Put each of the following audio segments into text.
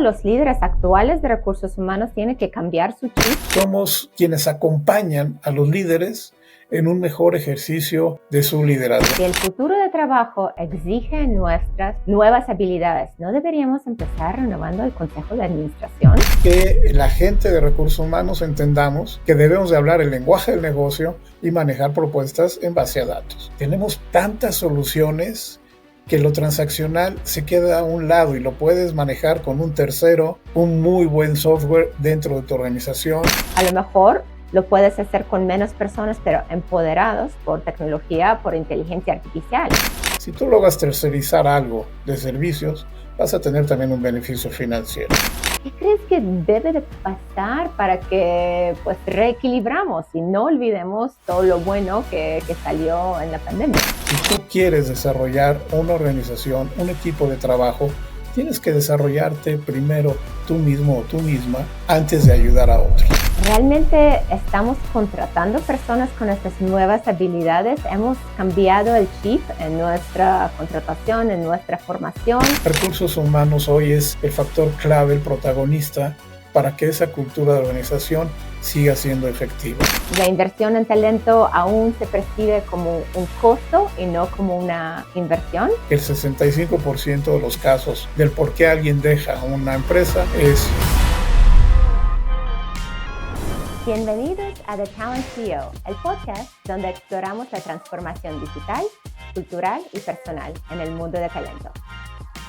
Los líderes actuales de recursos humanos tienen que cambiar su chip. Somos quienes acompañan a los líderes en un mejor ejercicio de su liderazgo. Si el futuro de trabajo exige nuestras nuevas habilidades, ¿no deberíamos empezar renovando el Consejo de Administración? Que la gente de recursos humanos entendamos que debemos de hablar el lenguaje del negocio y manejar propuestas en base a datos. Tenemos tantas soluciones que lo transaccional se queda a un lado y lo puedes manejar con un tercero, un muy buen software dentro de tu organización. A lo mejor lo puedes hacer con menos personas, pero empoderados por tecnología, por inteligencia artificial. Si tú logras tercerizar algo de servicios, vas a tener también un beneficio financiero. ¿Qué crees que debe de pasar para que reequilibramos y no olvidemos todo lo bueno que salió en la pandemia? Si tú quieres desarrollar una organización, un equipo de trabajo, tienes que desarrollarte primero tú mismo o tú misma antes de ayudar a otros. ¿Realmente estamos contratando personas con estas nuevas habilidades? ¿Hemos cambiado el chip en nuestra contratación, en nuestra formación? Recursos humanos hoy es el factor clave, el protagonista para que esa cultura de organización siga siendo efectiva. La inversión en talento aún se percibe como un costo y no como una inversión. El 65% de los casos del por qué alguien deja una empresa es... Bienvenidos a The Talent CEO, el podcast donde exploramos la transformación digital, cultural y personal en el mundo de talento.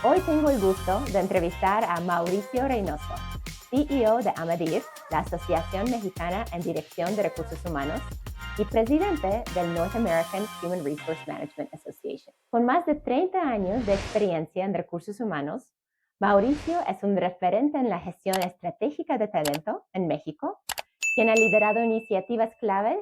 Hoy tengo el gusto de entrevistar a Mauricio Reynoso, CEO de Amadir, la Asociación Mexicana en Dirección de Recursos Humanos, y presidente del North American Human Resource Management Association. Con más de 30 años de experiencia en recursos humanos, Mauricio es un referente en la gestión estratégica de talento en México, quien ha liderado iniciativas clave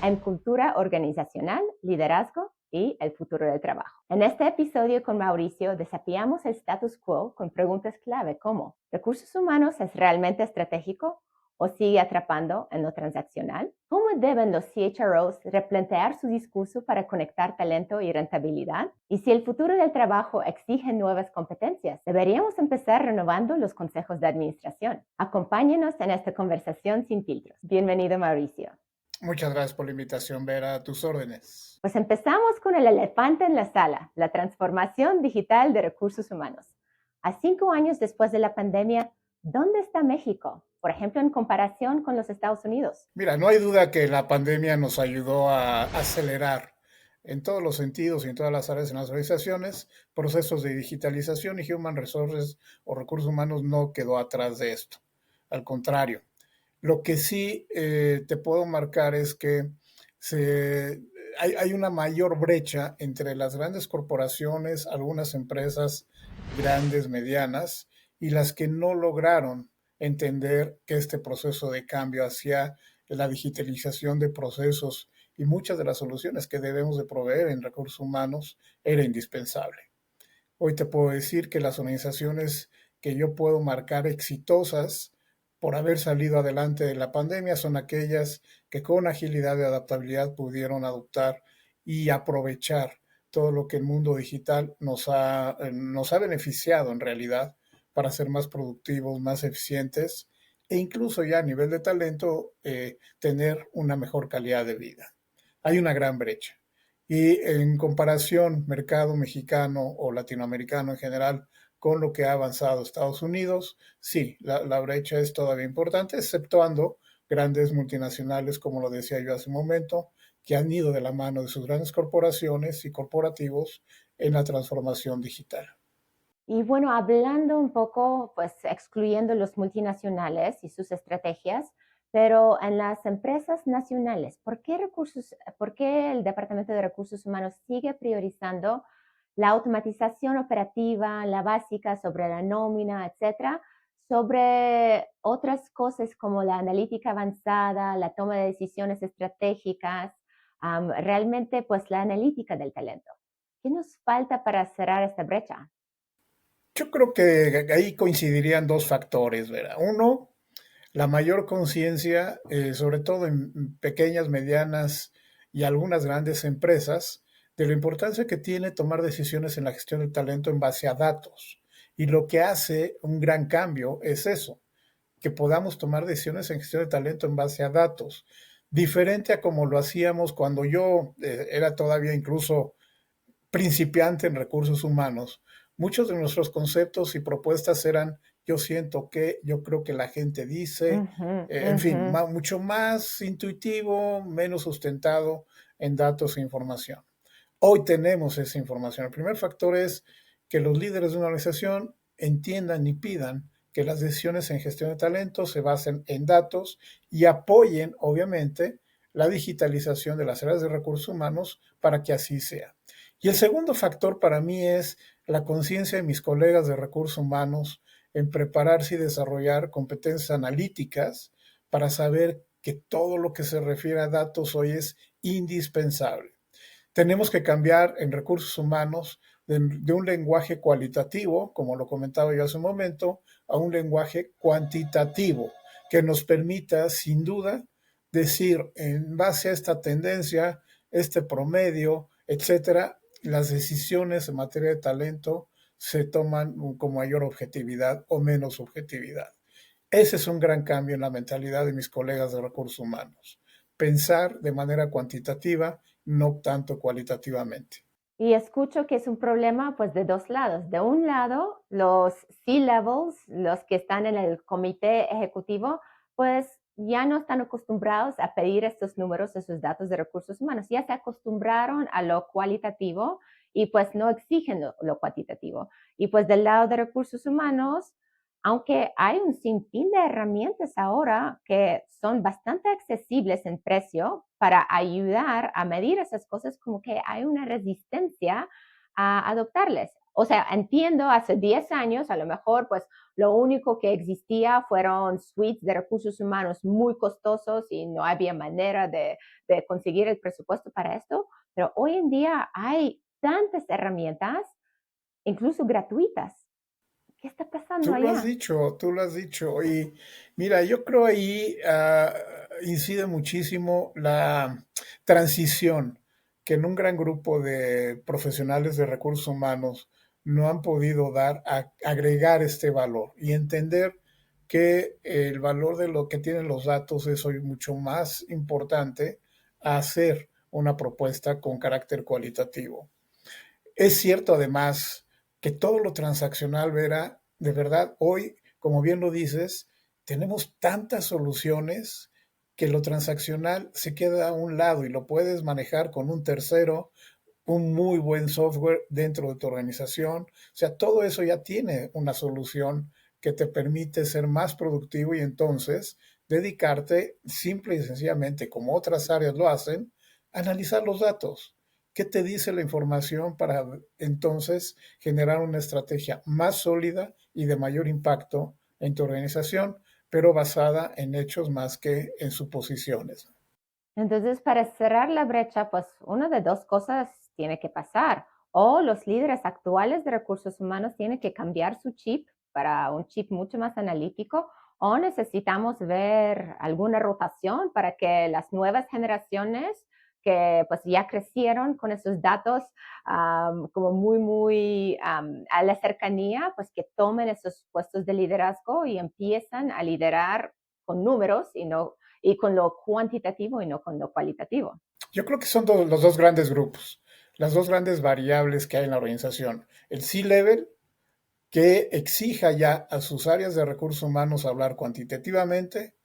en cultura organizacional, liderazgo y el futuro del trabajo. En este episodio con Mauricio desafiamos el status quo con preguntas clave como ¿recursos humanos es realmente estratégico o sigue atrapando en lo transaccional? ¿Cómo deben los CHROs replantear su discurso para conectar talento y rentabilidad? Y si el futuro del trabajo exige nuevas competencias, ¿deberíamos empezar renovando los consejos de administración? Acompáñenos en esta conversación sin filtros. Bienvenido, Mauricio. Muchas gracias por la invitación, Vera, a tus órdenes. Pues empezamos con el elefante en la sala, la transformación digital de recursos humanos. A 5 años después de la pandemia, ¿dónde está México? Por ejemplo, en comparación con los Estados Unidos. Mira, no hay duda que la pandemia nos ayudó a acelerar en todos los sentidos y en todas las áreas en las organizaciones procesos de digitalización y Human Resources o recursos humanos no quedó atrás de esto. Al contrario, lo que sí te puedo marcar es que hay una mayor brecha entre las grandes corporaciones, algunas empresas grandes, medianas, y las que no lograron entender que este proceso de cambio hacia la digitalización de procesos y muchas de las soluciones que debemos de proveer en recursos humanos era indispensable. Hoy te puedo decir que las organizaciones que yo puedo marcar exitosas por haber salido adelante de la pandemia son aquellas que con agilidad y adaptabilidad pudieron adoptar y aprovechar todo lo que el mundo digital nos ha beneficiado en realidad para ser más productivos, más eficientes e incluso ya a nivel de talento tener una mejor calidad de vida. Hay una gran brecha. Y en comparación mercado mexicano o latinoamericano en general con lo que ha avanzado Estados Unidos, sí, la brecha es todavía importante, exceptuando grandes multinacionales, como lo decía yo hace un momento, que han ido de la mano de sus grandes corporaciones y corporativos en la transformación digital. Y bueno, hablando un poco, excluyendo los multinacionales y sus estrategias, pero en las empresas nacionales, ¿por qué el Departamento de Recursos Humanos sigue priorizando la automatización operativa, la básica sobre la nómina, etcétera, sobre otras cosas como la analítica avanzada, la toma de decisiones estratégicas, realmente la analítica del talento? ¿Qué nos falta para cerrar esta brecha? Yo creo que ahí coincidirían dos factores, ¿verdad? Uno, la mayor conciencia, sobre todo en pequeñas, medianas y algunas grandes empresas, de la importancia que tiene tomar decisiones en la gestión del talento en base a datos Y lo que hace un gran cambio es eso, que podamos tomar decisiones en gestión de talento en base a datos, diferente a como lo hacíamos cuando yo era todavía incluso principiante en recursos humanos. Muchos de nuestros conceptos y propuestas eran yo siento que, yo creo que la gente dice, Ujú, en fin, ujú. mucho más intuitivo, menos sustentado en datos e información. Hoy tenemos esa información. El primer factor es que los líderes de una organización entiendan y pidan que las decisiones en gestión de talento se basen en datos y apoyen, obviamente, la digitalización de las áreas de recursos humanos para que así sea. Y el segundo factor para mí es la conciencia de mis colegas de recursos humanos en prepararse y desarrollar competencias analíticas para saber que todo lo que se refiere a datos hoy es indispensable. Tenemos que cambiar en recursos humanos de un lenguaje cualitativo, como lo comentaba yo hace un momento, a un lenguaje cuantitativo, que nos permita, sin duda, decir en base a esta tendencia, este promedio, etcétera, las decisiones en materia de talento se toman con mayor objetividad o menos objetividad. Ese es un gran cambio en la mentalidad de mis colegas de recursos humanos. Pensar de manera cuantitativa, no tanto cualitativamente. Y escucho que es un problema pues de dos lados. De un lado, los C-levels, los que están en el comité ejecutivo, pues ya no están acostumbrados a pedir estos números, esos datos de recursos humanos. Ya se acostumbraron a lo cualitativo y pues no exigen lo cuantitativo. Y pues del lado de recursos humanos, aunque hay un sinfín de herramientas ahora que son bastante accesibles en precio para ayudar a medir esas cosas, como que hay una resistencia a adoptarles. O sea, entiendo, hace 10 años a lo mejor pues lo único que existía fueron suites de recursos humanos muy costosos y no había manera de conseguir el presupuesto para esto, pero hoy en día hay tantas herramientas, incluso gratuitas. ¿Qué está pasando allá? Tú lo has dicho. Y mira, yo creo ahí incide muchísimo la transición que en un gran grupo de profesionales de recursos humanos no han podido dar a agregar este valor y entender que el valor de lo que tienen los datos es hoy mucho más importante a hacer una propuesta con carácter cualitativo. Es cierto además que todo lo transaccional, Vera, de verdad, hoy, como bien lo dices, tenemos tantas soluciones que lo transaccional se queda a un lado y lo puedes manejar con un tercero, un muy buen software dentro de tu organización. O sea, todo eso ya tiene una solución que te permite ser más productivo y entonces dedicarte simple y sencillamente, como otras áreas lo hacen, a analizar los datos. ¿Qué te dice la información para entonces generar una estrategia más sólida y de mayor impacto en tu organización, pero basada en hechos más que en suposiciones? Entonces, para cerrar la brecha, pues una de dos cosas tiene que pasar. O los líderes actuales de recursos humanos tienen que cambiar su chip para un chip mucho más analítico, o necesitamos ver alguna rotación para que las nuevas generaciones que pues ya crecieron con esos datos como muy a la cercanía, pues que tomen esos puestos de liderazgo y empiezan a liderar con números y con lo cuantitativo y no con lo cualitativo. Yo creo que son los dos grandes grupos, las dos grandes variables que hay en la organización. El C-Level, que exija ya a sus áreas de recursos humanos hablar cuantitativamente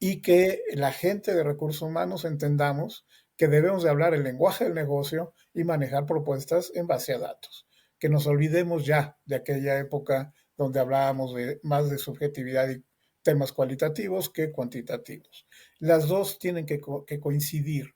y que la gente de recursos humanos entendamos que debemos de hablar el lenguaje del negocio y manejar propuestas en base a datos. Que nos olvidemos ya de aquella época donde hablábamos más de subjetividad y temas cualitativos que cuantitativos. Las dos tienen que coincidir.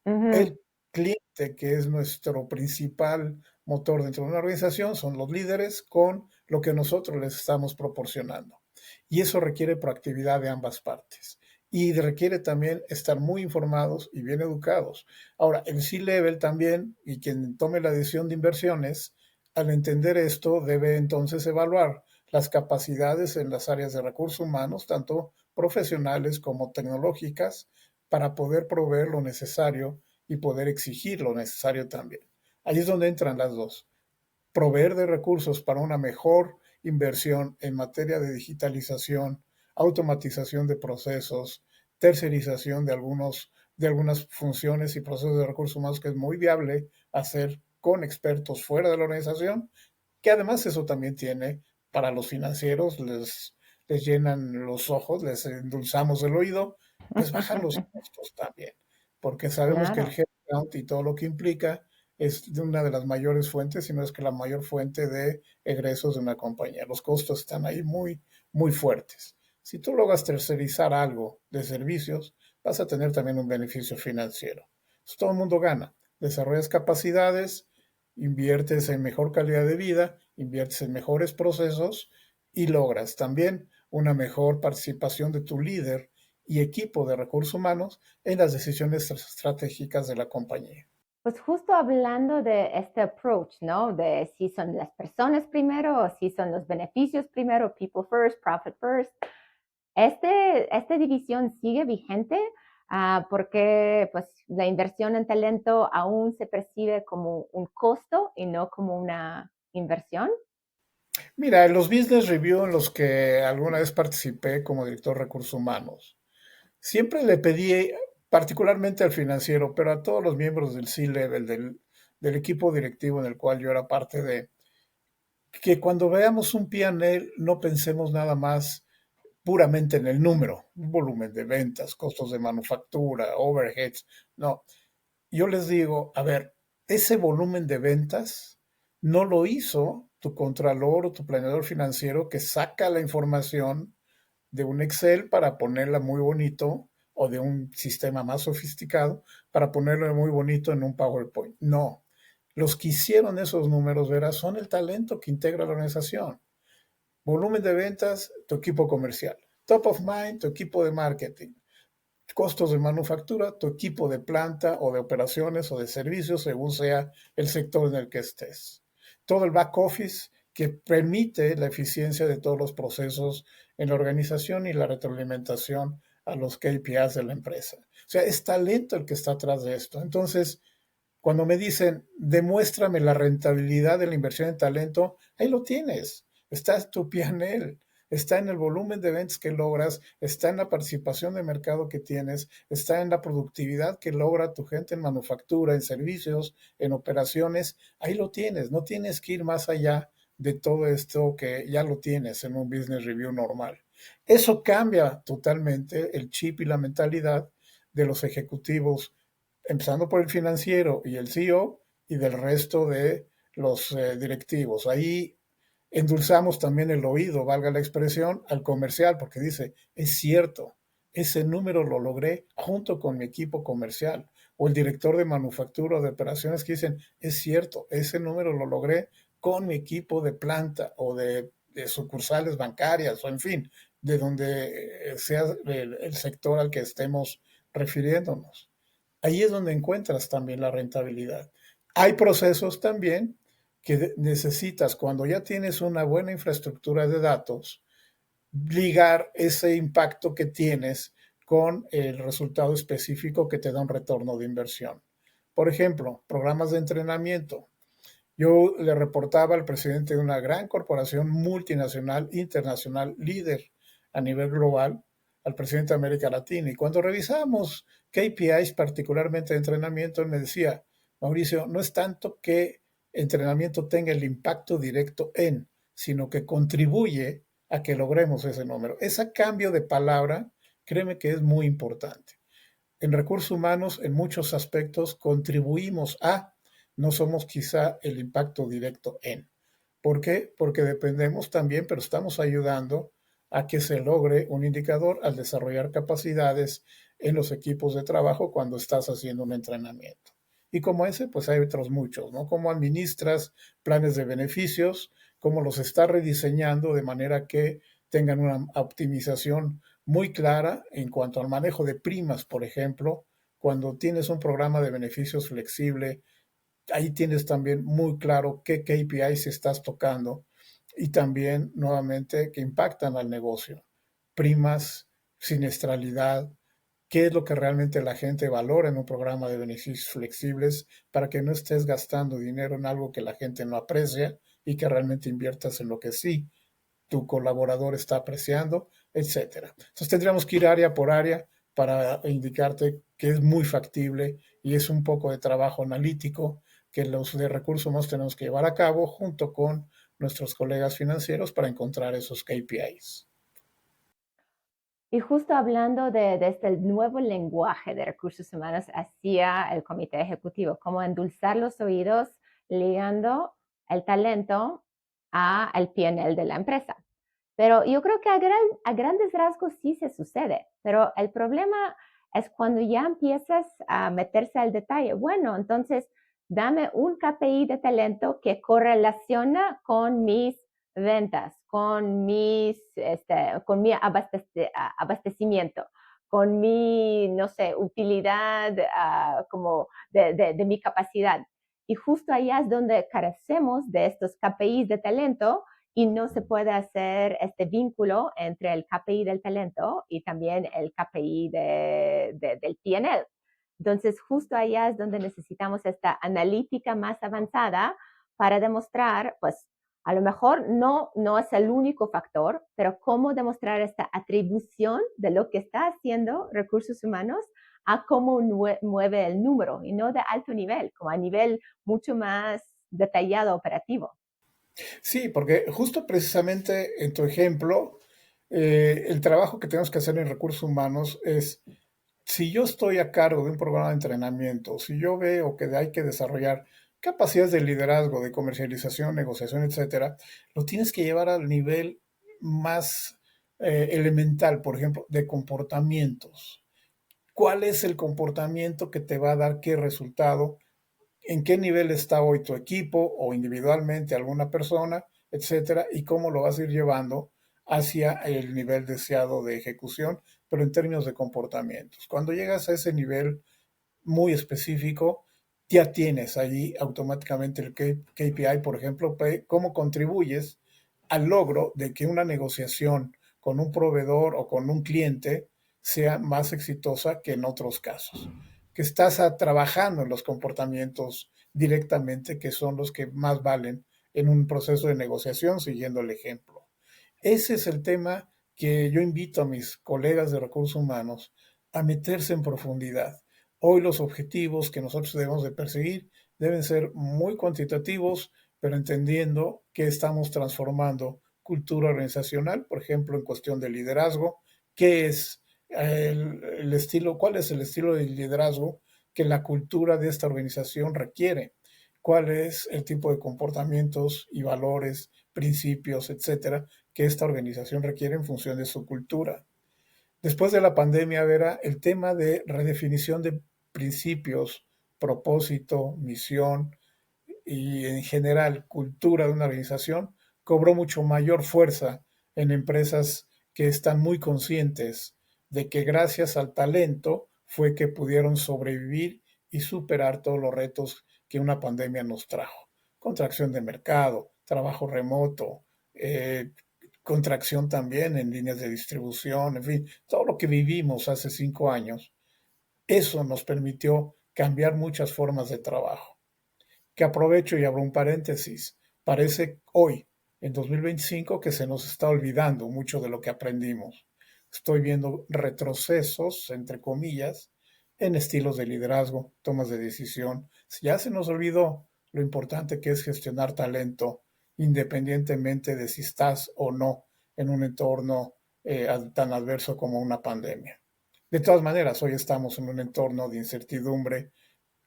Ujú. El cliente, que es nuestro principal motor dentro de una organización, son los líderes con lo que nosotros les estamos proporcionando. Y eso requiere proactividad de ambas partes. Y requiere también estar muy informados y bien educados. Ahora, el C-Level también, y quien tome la decisión de inversiones, al entender esto, debe entonces evaluar las capacidades en las áreas de recursos humanos, tanto profesionales como tecnológicas, para poder proveer lo necesario y poder exigir lo necesario también. Ahí es donde entran las dos. Proveer de recursos para una mejor inversión en materia de digitalización, automatización de procesos, tercerización de algunas funciones y procesos de recursos humanos que es muy viable hacer con expertos fuera de la organización, que además eso también tiene para los financieros, les llenan los ojos, les endulzamos el oído, pues bajan los costos también, porque sabemos que el Claro, headcount y todo lo que implica es una de las mayores fuentes, si no es que la mayor fuente de egresos de una compañía. Los costos están ahí muy, muy fuertes. Si tú logras tercerizar algo de servicios, vas a tener también un beneficio financiero. Entonces, todo el mundo gana. Desarrollas capacidades, inviertes en mejor calidad de vida, inviertes en mejores procesos y logras también una mejor participación de tu líder y equipo de recursos humanos en las decisiones estratégicas de la compañía. pues justo hablando de este approach, ¿no? De si son las personas primero o si son los beneficios primero, people first, profit first. Esta división sigue vigente porque pues, la inversión en talento aún se percibe como un costo y no como una inversión. Mira, en los business review en los que alguna vez participé como director de recursos humanos, siempre le pedí, particularmente al financiero, pero a todos los miembros del C-Level, del equipo directivo en el cual yo era parte de, que cuando veamos un P&L no pensemos nada más puramente en el número, volumen de ventas, costos de manufactura, overheads. No, yo les digo, a ver, ese volumen de ventas no lo hizo tu contralor o tu planeador financiero que saca la información de un Excel para ponerla muy bonito o de un sistema más sofisticado para ponerlo muy bonito en un PowerPoint. No, los que hicieron esos números, verás, son el talento que integra la organización. Volumen de ventas, tu equipo comercial. Top of mind, tu equipo de marketing. Costos de manufactura, tu equipo de planta o de operaciones o de servicios, según sea el sector en el que estés. Todo el back office que permite la eficiencia de todos los procesos en la organización y la retroalimentación a los KPIs de la empresa. O sea, es talento el que está atrás de esto. Entonces, cuando me dicen, demuéstrame la rentabilidad de la inversión en talento, ahí lo tienes. Está en tu P&L, está en el volumen de ventas que logras, está en la participación de mercado que tienes, está en la productividad que logra tu gente en manufactura, en servicios, en operaciones. Ahí lo tienes. No tienes que ir más allá de todo esto que ya lo tienes en un business review normal. Eso cambia totalmente el chip y la mentalidad de los ejecutivos empezando por el financiero y el CEO y del resto de los directivos. Ahí endulzamos también el oído, valga la expresión, al comercial, porque dice, es cierto, ese número lo logré junto con mi equipo comercial. O el director de manufactura o de operaciones que dicen, es cierto, ese número lo logré con mi equipo de planta o de sucursales bancarias, o en fin, de donde sea el sector al que estemos refiriéndonos. Ahí es donde encuentras también la rentabilidad. Hay procesos también que necesitas, cuando ya tienes una buena infraestructura de datos, ligar ese impacto que tienes con el resultado específico que te da un retorno de inversión. Por ejemplo, programas de entrenamiento. Yo le reportaba al presidente de una gran corporación multinacional, internacional, líder a nivel global, al presidente de América Latina. Y cuando revisamos KPIs, particularmente de entrenamiento, él me decía, Mauricio, no es tanto que entrenamiento tenga el impacto directo en, sino que contribuye a que logremos ese número. Ese cambio de palabra, créeme que es muy importante. En recursos humanos, en muchos aspectos, contribuimos a, no somos quizá el impacto directo en. ¿Por qué? Porque dependemos también, pero estamos ayudando a que se logre un indicador al desarrollar capacidades en los equipos de trabajo cuando estás haciendo un entrenamiento. Y como ese, pues hay otros muchos, ¿no? Cómo administras planes de beneficios, cómo los estás rediseñando de manera que tengan una optimización muy clara en cuanto al manejo de primas, por ejemplo, cuando tienes un programa de beneficios flexible, ahí tienes también muy claro qué KPIs estás tocando y también nuevamente que impactan al negocio. Primas, siniestralidad, qué es lo que realmente la gente valora en un programa de beneficios flexibles para que no estés gastando dinero en algo que la gente no aprecia y que realmente inviertas en lo que sí tu colaborador está apreciando, etcétera. Entonces tendríamos que ir área por área para indicarte que es muy factible y es un poco de trabajo analítico que los de recursos humanos tenemos que llevar a cabo junto con nuestros colegas financieros para encontrar esos KPIs. Y justo hablando de este nuevo lenguaje de recursos humanos hacia el comité ejecutivo, cómo endulzar los oídos ligando el talento al PNL de la empresa. Pero yo creo que a grandes rasgos sí se sucede, pero el problema es cuando ya empiezas a meterse al detalle. Bueno, entonces dame un KPI de talento que correlaciona con mis ventas, con mi abastecimiento, con mi, no sé, utilidad como de mi capacidad. Y justo allá es donde carecemos de estos KPIs de talento y no se puede hacer este vínculo entre el KPI del talento y también el KPI del PNL. Entonces, justo allá es donde necesitamos esta analítica más avanzada para demostrar, pues, a lo mejor no es el único factor, pero cómo demostrar esta atribución de lo que está haciendo recursos humanos a cómo mueve el número y no de alto nivel, como a nivel mucho más detallado operativo. Sí, porque justo precisamente en tu ejemplo, el trabajo que tenemos que hacer en recursos humanos es, si yo estoy a cargo de un programa de entrenamiento, si yo veo que hay que desarrollar capacidades de liderazgo, de comercialización, negociación, etcétera, lo tienes que llevar al nivel más elemental, por ejemplo, de comportamientos. ¿Cuál es el comportamiento que te va a dar qué resultado? ¿En qué nivel está hoy tu equipo o individualmente alguna persona, etcétera? Y cómo lo vas a ir llevando hacia el nivel deseado de ejecución, pero en términos de comportamientos. Cuando llegas a ese nivel muy específico, ya tienes allí automáticamente el KPI, por ejemplo, cómo contribuyes al logro de que una negociación con un proveedor o con un cliente sea más exitosa que en otros casos. Que estás trabajando en los comportamientos directamente, que son los que más valen en un proceso de negociación, siguiendo el ejemplo. Ese es el tema que yo invito a mis colegas de recursos humanos a meterse en profundidad. Hoy los objetivos que nosotros debemos de perseguir deben ser muy cuantitativos, pero entendiendo que estamos transformando cultura organizacional, por ejemplo, en cuestión de liderazgo, qué es el estilo, cuál es el estilo de liderazgo que la cultura de esta organización requiere, cuál es el tipo de comportamientos y valores, principios, etcétera, que esta organización requiere en función de su cultura. Después de la pandemia, Vera, el tema de redefinición de principios, propósito, misión y en general cultura de una organización cobró mucho mayor fuerza en empresas que están muy conscientes de que gracias al talento fue que pudieron sobrevivir y superar todos los retos que una pandemia nos trajo. Contracción de mercado, trabajo remoto, contracción también en líneas de distribución, en fin, todo lo que vivimos hace 5 años, eso nos permitió cambiar muchas formas de trabajo. Que aprovecho y abro un paréntesis, parece hoy, en 2025, que se nos está olvidando mucho de lo que aprendimos. Estoy viendo retrocesos, entre comillas, en estilos de liderazgo, tomas de decisión. Ya se nos olvidó lo importante que es gestionar talento, independientemente de si estás o no en un entorno tan adverso como una pandemia. De todas maneras, hoy estamos en un entorno de incertidumbre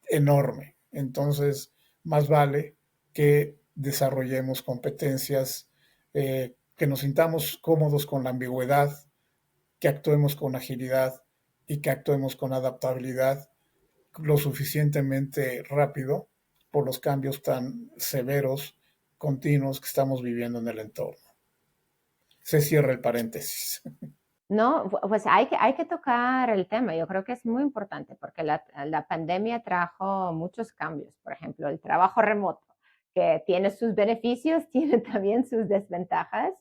enorme. Entonces, más vale que desarrollemos competencias, que nos sintamos cómodos con la ambigüedad, que actuemos con agilidad y que actuemos con adaptabilidad lo suficientemente rápido por los cambios tan severos, continuos que estamos viviendo en el entorno. Se cierra el paréntesis. No, pues hay que tocar el tema. Yo creo que es muy importante porque la pandemia trajo muchos cambios. Por ejemplo, el trabajo remoto, que tiene sus beneficios, tiene también sus desventajas,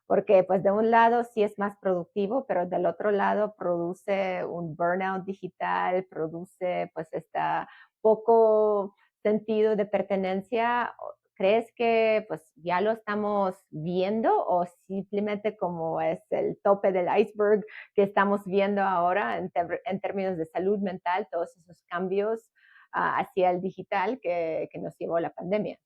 porque pues de un lado sí es más productivo, pero del otro lado produce un burnout digital, produce pues esta poco sentido de pertenencia ¿Crees que pues ya lo estamos viendo o simplemente como es el tope del iceberg que estamos viendo ahora en términos de salud mental, todos esos cambios hacia el digital que nos llevó la pandemia?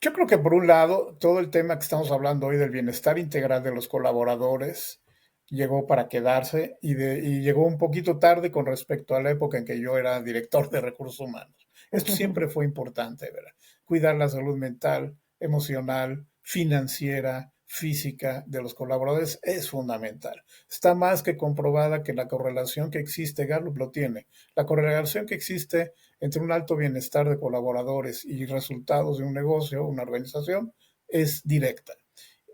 Yo creo que por un lado, todo el tema que estamos hablando hoy del bienestar integral de los colaboradores llegó para quedarse y llegó un poquito tarde con respecto a la época en que yo era director de recursos humanos. Esto siempre fue importante, ¿verdad? Cuidar la salud mental, emocional, financiera, física de los colaboradores es fundamental. Está más que comprobada que la correlación que existe, Gallup lo tiene, la correlación que existe entre un alto bienestar de colaboradores y resultados de un negocio, una organización, es directa.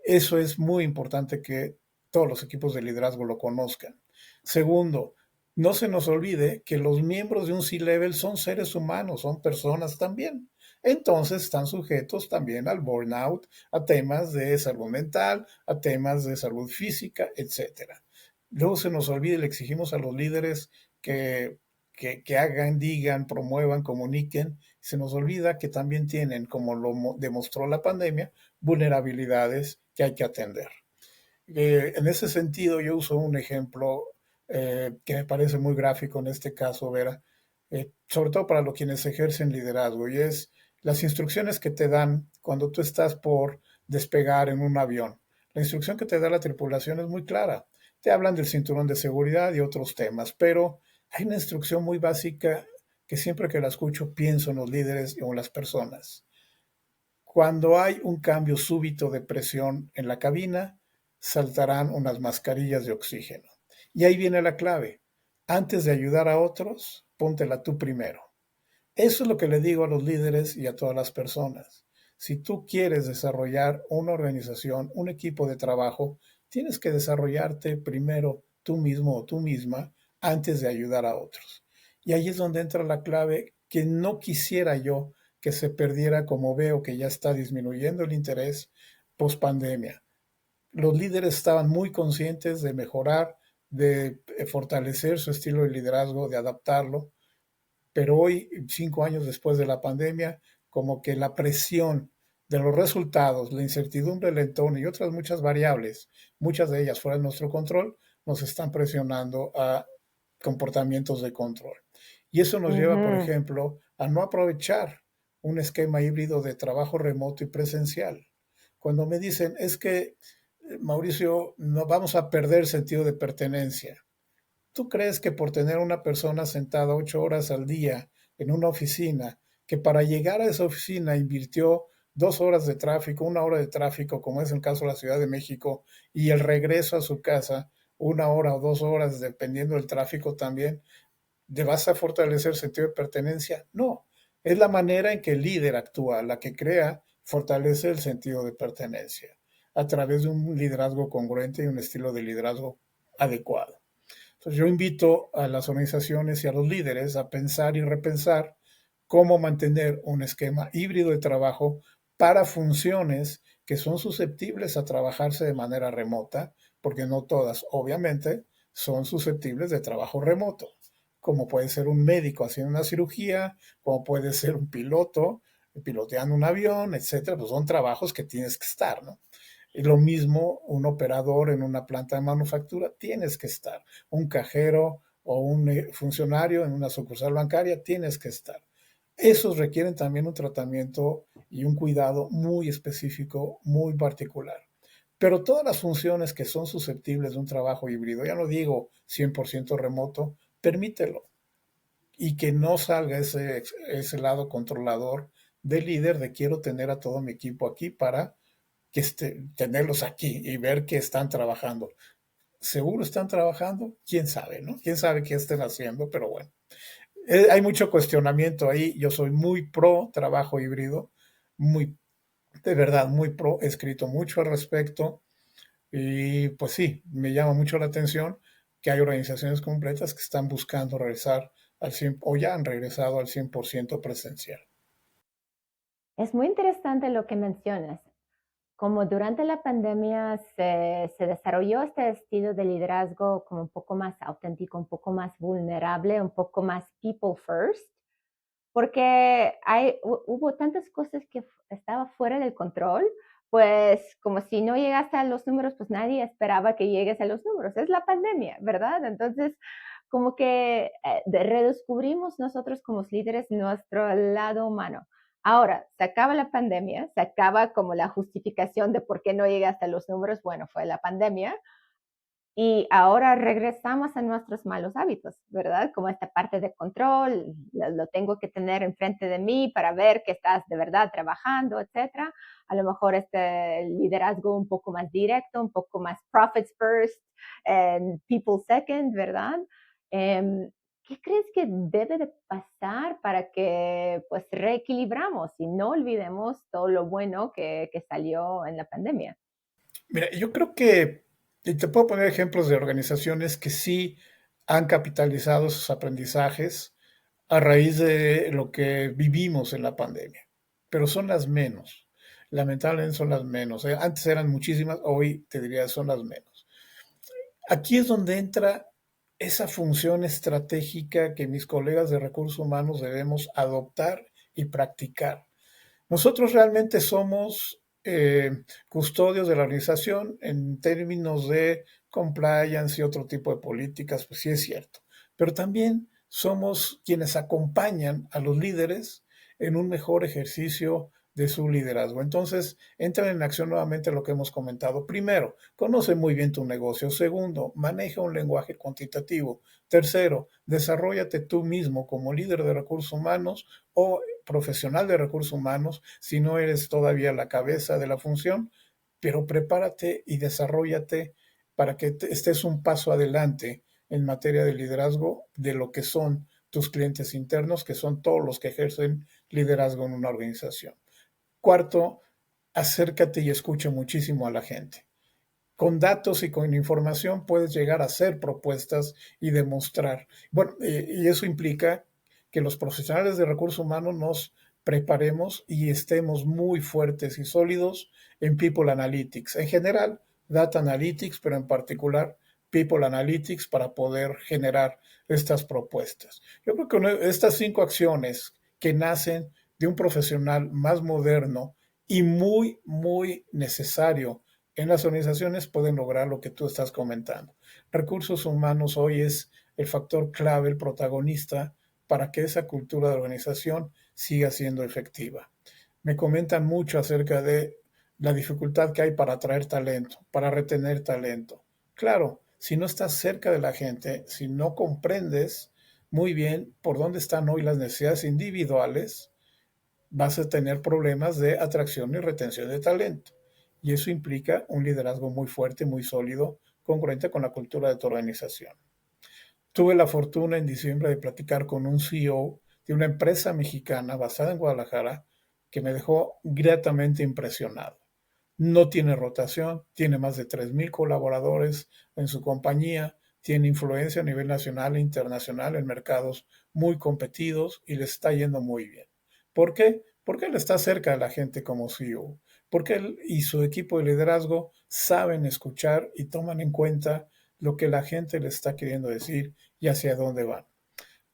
Eso es muy importante que todos los equipos de liderazgo lo conozcan. Segundo, no se nos olvide que los miembros de un C-Level son seres humanos, son personas también. Entonces están sujetos también al burnout, a temas de salud mental, a temas de salud física, etcétera. Luego se nos olvida y le exigimos a los líderes que, que hagan, digan, promuevan, comuniquen. Se nos olvida que también tienen, como lo demostró la pandemia, vulnerabilidades que hay que atender. En ese sentido, yo uso un ejemplo que me parece muy gráfico en este caso, Vera, sobre todo para los quienes ejercen liderazgo, y es las instrucciones que te dan cuando tú estás por despegar en un avión. La instrucción que te da la tripulación es muy clara. Te hablan del cinturón de seguridad y otros temas, pero hay una instrucción muy básica que siempre que la escucho pienso en los líderes o en las personas. Cuando hay un cambio súbito de presión en la cabina, saltarán unas mascarillas de oxígeno. Y ahí viene la clave. Antes de ayudar a otros, póntela tú primero. Eso es lo que le digo a los líderes y a todas las personas. Si tú quieres desarrollar una organización, un equipo de trabajo, tienes que desarrollarte primero tú mismo o tú misma antes de ayudar a otros. Y ahí es donde entra la clave que no quisiera yo que se perdiera, como veo que ya está disminuyendo el interés post pandemia. Los líderes estaban muy conscientes de mejorar, de fortalecer su estilo de liderazgo, de adaptarlo, pero hoy, 5 años después de la pandemia, como que la presión de los resultados, la incertidumbre del entorno y otras muchas variables, muchas de ellas fuera de nuestro control, nos están presionando a comportamientos de control. Y eso nos lleva, por Ujú. ejemplo, a no aprovechar un esquema híbrido de trabajo remoto y presencial. Cuando me dicen, es que, Mauricio, no vamos a perder sentido de pertenencia. ¿Tú crees que por tener una persona sentada 8 horas al día en una oficina, que para llegar a esa oficina invirtió 2 horas de tráfico, 1 hora de tráfico, como es el caso de la Ciudad de México, y el regreso a su casa, 1 hora o 2 horas, dependiendo del tráfico también, ¿te vas a fortalecer el sentido de pertenencia? No, es la manera en que el líder actúa, la que crea, fortalece el sentido de pertenencia a través de un liderazgo congruente y un estilo de liderazgo adecuado. Entonces yo invito a las organizaciones y a los líderes a pensar y repensar cómo mantener un esquema híbrido de trabajo para funciones que son susceptibles a trabajarse de manera remota, porque no todas, obviamente, son susceptibles de trabajo remoto, como puede ser un médico haciendo una cirugía, como puede ser un piloto piloteando un avión, etcétera, pues son trabajos que tienes que estar, ¿no? Y lo mismo, un operador en una planta de manufactura, tienes que estar. Un cajero o un funcionario en una sucursal bancaria, tienes que estar. Esos requieren también un tratamiento y un cuidado muy específico, muy particular. Pero todas las funciones que son susceptibles de un trabajo híbrido, ya no digo 100% remoto, permítelo. Y que no salga ese lado controlador del líder de quiero tener a todo mi equipo aquí para tenerlos aquí y ver que están trabajando. ¿Seguro están trabajando? ¿Quién sabe, no? ¿Quién sabe qué estén haciendo? Pero bueno, hay mucho cuestionamiento ahí. Yo soy muy pro trabajo híbrido, muy, de verdad, muy pro. He escrito mucho al respecto y pues sí, me llama mucho la atención que hay organizaciones completas que están buscando regresar al 100 o ya han regresado al 100% presencial. Es muy interesante lo que mencionas. Como durante la pandemia se desarrolló este estilo de liderazgo como un poco más auténtico, un poco más vulnerable, un poco más people first, porque hubo tantas cosas que estaba fuera del control, pues como si no llegaste a los números, pues nadie esperaba que llegues a los números. Es la pandemia, ¿verdad? Entonces, como que redescubrimos nosotros como líderes nuestro lado humano. Ahora, se acaba la pandemia, se acaba como la justificación de por qué no llegaste a los números, bueno, fue la pandemia, y ahora regresamos a nuestros malos hábitos, ¿verdad? Como esta parte de control, lo tengo que tener enfrente de mí para ver que estás de verdad trabajando, etcétera. A lo mejor este liderazgo un poco más directo, un poco más profits first, and people second, ¿verdad? ¿Qué crees que debe de pasar para que pues reequilibramos y no olvidemos todo lo bueno que salió en la pandemia? Mira, yo creo que, y te puedo poner ejemplos de organizaciones que sí han capitalizado sus aprendizajes a raíz de lo que vivimos en la pandemia, pero son las menos. Lamentablemente son las menos. Antes eran muchísimas, hoy te diría son las menos. Aquí es donde entra esa función estratégica que mis colegas de recursos humanos debemos adoptar y practicar. Nosotros realmente somos custodios de la organización en términos de compliance y otro tipo de políticas, pues sí es cierto, pero también somos quienes acompañan a los líderes en un mejor ejercicio de su liderazgo. Entonces, entra en acción nuevamente lo que hemos comentado. Primero, conoce muy bien tu negocio. Segundo, maneja un lenguaje cuantitativo. Tercero, desarróllate tú mismo como líder de recursos humanos o profesional de recursos humanos si no eres todavía la cabeza de la función, pero prepárate y desarróllate para que estés un paso adelante en materia de liderazgo de lo que son tus clientes internos, que son todos los que ejercen liderazgo en una organización. Cuarto, acércate y escucha muchísimo a la gente. Con datos y con información puedes llegar a hacer propuestas y demostrar. Bueno, y eso implica que los profesionales de recursos humanos nos preparemos y estemos muy fuertes y sólidos en People Analytics. En general, Data Analytics, pero en particular People Analytics para poder generar estas propuestas. Yo creo que estas 5 acciones que nacen de un profesional más moderno y muy, muy necesario en las organizaciones pueden lograr lo que tú estás comentando. Recursos humanos hoy es el factor clave, el protagonista para que esa cultura de organización siga siendo efectiva. Me comentan mucho acerca de la dificultad que hay para atraer talento, para retener talento. Claro, si no estás cerca de la gente, si no comprendes muy bien por dónde están hoy las necesidades individuales, vas a tener problemas de atracción y retención de talento. Y eso implica un liderazgo muy fuerte, muy sólido, congruente con la cultura de tu organización. Tuve la fortuna en diciembre de platicar con un CEO de una empresa mexicana basada en Guadalajara que me dejó gratamente impresionado. No tiene rotación, tiene más de 3,000 colaboradores en su compañía, tiene influencia a nivel nacional e internacional en mercados muy competidos y le está yendo muy bien. ¿Por qué? Porque él está cerca de la gente como CEO. Porque él y su equipo de liderazgo saben escuchar y toman en cuenta lo que la gente le está queriendo decir y hacia dónde van.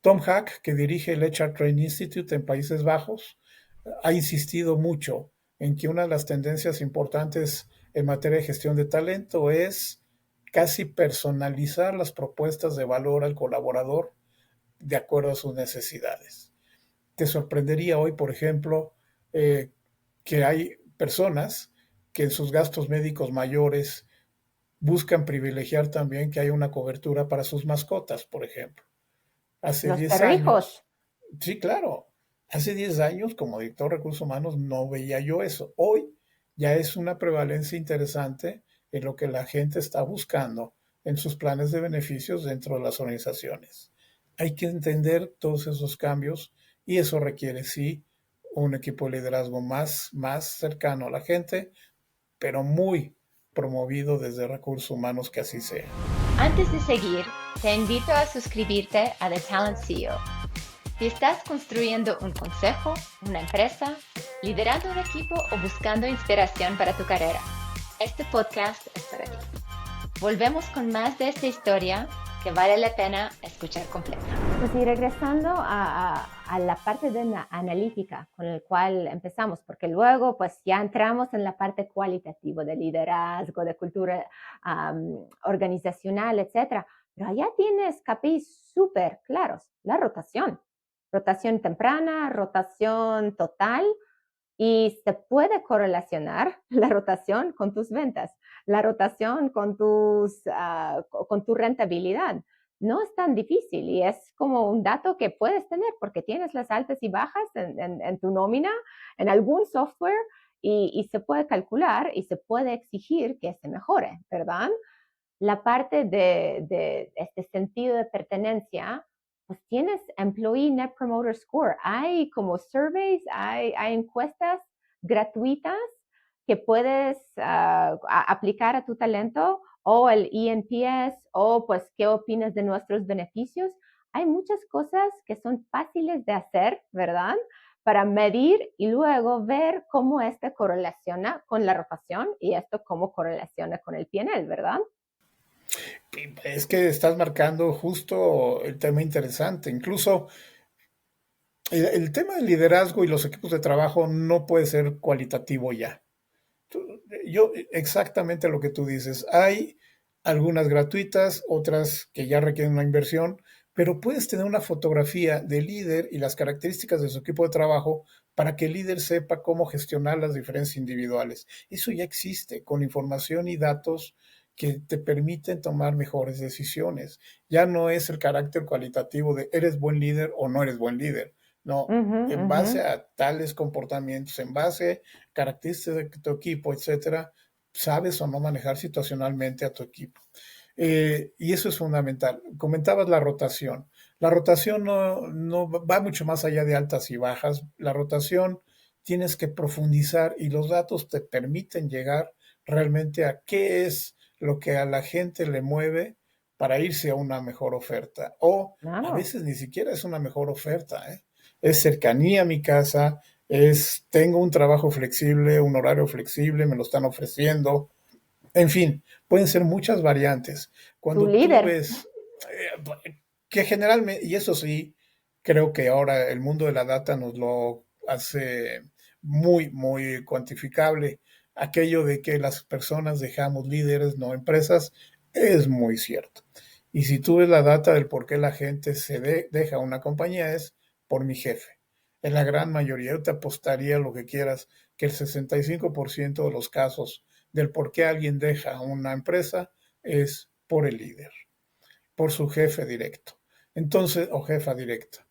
Tom Hack, que dirige el HR Training Institute en Países Bajos, ha insistido mucho en que una de las tendencias importantes en materia de gestión de talento es casi personalizar las propuestas de valor al colaborador de acuerdo a sus necesidades. Te sorprendería hoy, por ejemplo, que hay personas que en sus gastos médicos mayores buscan privilegiar también que haya una cobertura para sus mascotas, por ejemplo. Hace Los 10 años, perrijos. sí, claro, hace 10 años como director de recursos humanos no veía yo eso. Hoy ya es una prevalencia interesante en lo que la gente está buscando en sus planes de beneficios dentro de las organizaciones. Hay que entender todos esos cambios y eso requiere, sí, un equipo de liderazgo más cercano a la gente, pero muy promovido desde recursos humanos que así sea. Antes de seguir, te invito a suscribirte a The Talent CEO. Si estás construyendo un consejo, una empresa, liderando un equipo o buscando inspiración para tu carrera, este podcast es para ti. Volvemos con más de esta historia que vale la pena escuchar completa. Pues y regresando a la parte de la analítica con el cual empezamos, porque luego pues ya entramos en la parte cualitativa de liderazgo, de cultura organizacional, etcétera. Pero allá tienes KPIs súper claros, la rotación, rotación temprana, rotación total, y se puede correlacionar la rotación con tus ventas, la rotación con tu rentabilidad. No es tan difícil y es como un dato que puedes tener porque tienes las altas y bajas en tu nómina, en algún software y se puede calcular y se puede exigir que se mejore, ¿verdad? La parte de este sentido de pertenencia, pues tienes Employee Net Promoter Score. Hay como surveys, hay encuestas gratuitas que puedes aplicar a tu talento o el ENPS o pues qué opinas de nuestros beneficios. Hay muchas cosas que son fáciles de hacer, ¿verdad? Para medir y luego ver cómo este correlaciona con la rotación y esto cómo correlaciona con el PNL, ¿verdad? Es que estás marcando justo el tema interesante. Incluso el tema del liderazgo y los equipos de trabajo no puede ser cualitativo ya. Yo, exactamente lo que tú dices. Hay algunas gratuitas, otras que ya requieren una inversión, pero puedes tener una fotografía del líder y las características de su equipo de trabajo para que el líder sepa cómo gestionar las diferencias individuales. Eso ya existe con información y datos que te permiten tomar mejores decisiones. Ya no es el carácter cualitativo de eres buen líder o no eres buen líder. No, Ujú, en ujú. base a tales comportamientos, en base a características de tu equipo, etcétera, sabes o no manejar situacionalmente a tu equipo. Y eso es fundamental. Comentabas la rotación. La rotación no va mucho más allá de altas y bajas. La rotación tienes que profundizar y los datos te permiten llegar realmente a qué es lo que a la gente le mueve para irse a una mejor oferta. O a Claro. veces ni siquiera es una mejor oferta, ¿eh? Es cercanía a mi casa, es tengo un trabajo flexible, un horario flexible, me lo están ofreciendo, en fin, pueden ser muchas variantes. Tu Cuando tú líder. ves que generalmente, y eso sí, creo que ahora el mundo de la data nos lo hace muy, muy cuantificable. Aquello de que las personas dejamos líderes, no empresas, es muy cierto. Y si tú ves la data del por qué la gente deja una compañía, es por mi jefe. En la gran mayoría, yo te apostaría lo que quieras, que el 65% de los casos del por qué alguien deja una empresa es por el líder, por su jefe directo. Entonces, o jefa directa.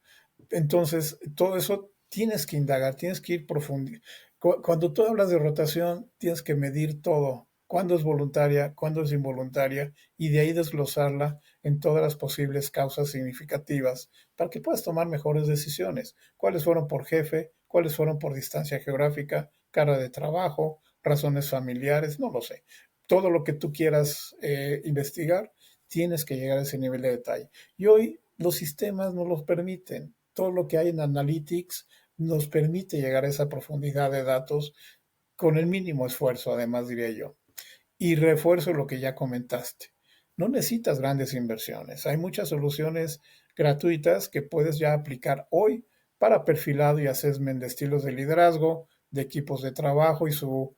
Entonces, todo eso tienes que indagar, tienes que ir profundo. Cuando tú hablas de rotación, tienes que medir todo. Cuándo es voluntaria, cuándo es involuntaria, y de ahí desglosarla en todas las posibles causas significativas para que puedas tomar mejores decisiones. ¿Cuáles fueron por jefe? ¿Cuáles fueron por distancia geográfica? ¿Carga de trabajo? ¿Razones familiares? No lo sé. Todo lo que tú quieras investigar, tienes que llegar a ese nivel de detalle. Y hoy los sistemas nos los permiten. Todo lo que hay en Analytics nos permite llegar a esa profundidad de datos con el mínimo esfuerzo, además diría yo. Y refuerzo lo que ya comentaste. No necesitas grandes inversiones. Hay muchas soluciones gratuitas que puedes ya aplicar hoy para perfilado y assessment de estilos de liderazgo, de equipos de trabajo y su